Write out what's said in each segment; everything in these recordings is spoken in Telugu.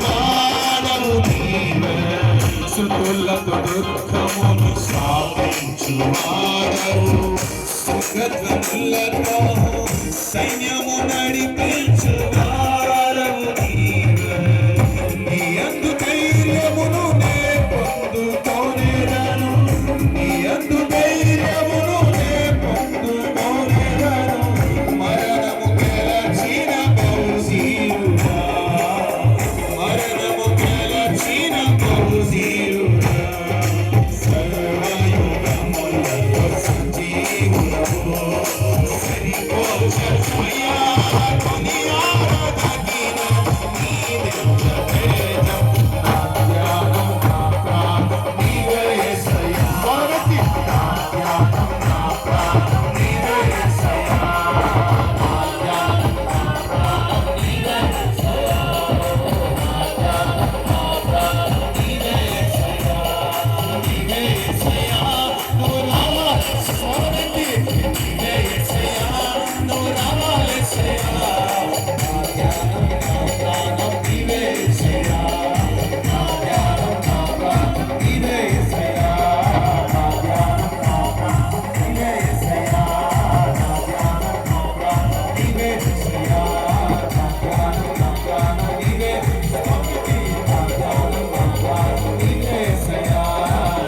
వాడవు నీవే, శృతులతో దుఃఖమును సాధించు వాడవు, సుఖధ్వనులతో సైన్యము నడిపించు వాడవు నీవే. నీ యందు ధైర్యమును నే పొందుకొనేదను, నీ యందు ధైర్యమును నే పొందుకొనేదను. మరణము గెలచిన బహుశీలుడా, మరణము గెలచిన బహుశీలుడా, సర్వయుగములలో సంజీవుడవు, సరిపోషమయ్యా కొనియాడదగిన నీ దివ్య తేజం. నా ధ్యానం నా ప్రాణం నీవే యేసయ్యా, నా ధ్యానం నా ప్రాణం నీవే యేసయ్యా, నా ధ్యానం నా ప్రాణం నీవే యేసయ్యా, నా ధ్యానం నా ప్రాణం నీవే యేసయ్యా, నీవే యేసయ్యా. నువ్వు రావాలి స్వరమెత్తి, నీవే యేసయ్యా, నువ్వు రావాలి యేసయ్యా, నా ధ్యానం నా ప్రాణం నీవే యేసయ్యా, నా ధ్యానం నా ప్రాణం నీవే యేసయ్యా, నా ధ్యానం నా ప్రాణం నీవే యేసయ్యా, నా ధ్యానం నా ప్రాణం నీవే యేసయ్యా, నా ధ్యానం నా ప్రాణం నీవే స్తోత్రతి, నా ధ్యానం నా ప్రాణం నీవే యేసయ్యా,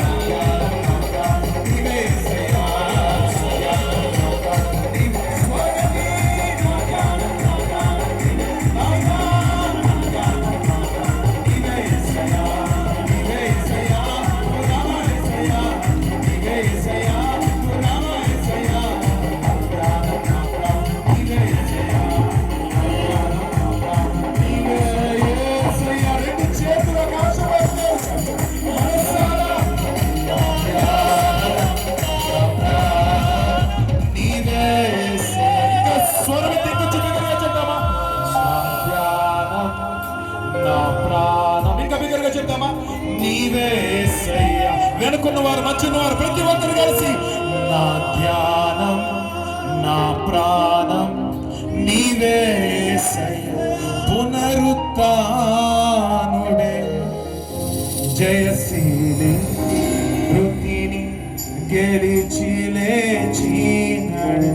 నా ధ్యానం నా ప్రాణం నీవే యేసయ్యా, నా ధ్యానం నా ప్రాణం నీవే స్వర్గతి, నా ధ్యానం నా ప్రాణం నీవే, నా ధ్యానం నా ధ్యానం నా ప్రాణం నీవే యేసయ్యా, నీవే యేసయ్యా, నువ్వు రావా యేసయ్యా, నీవే యేసయ్యా, నువ్వు రావా యేసయ్యా, నా ధ్యానం నా ప్రాణం నీవే యేసయ్యా, నా ధ్యానం నా ప్రాణం నీవే యేసయ్యా. రెండు చేతులు ఆకాశవైపు మనసారా నా ధ్యానం నా ప్రాణం నీవే యేసయ్యా. స్వరం దిక్కు బిగ్గరగా చెప్తామా, నా ధ్యానం నా ప్రాణం, ఇంకా బిగ్గరగా చెప్తామా, నీవే యేసయ్యా. వెనుకున్న వారు మధ్యన్న వారు ప్రతి ఒక్కరు కలిసి నా ధ్యానం నా ప్రాణం నీవే యేసయ్యా. పునరుత్థానుడే జయశీలి మృతిని గెలిచి లేచినాడే.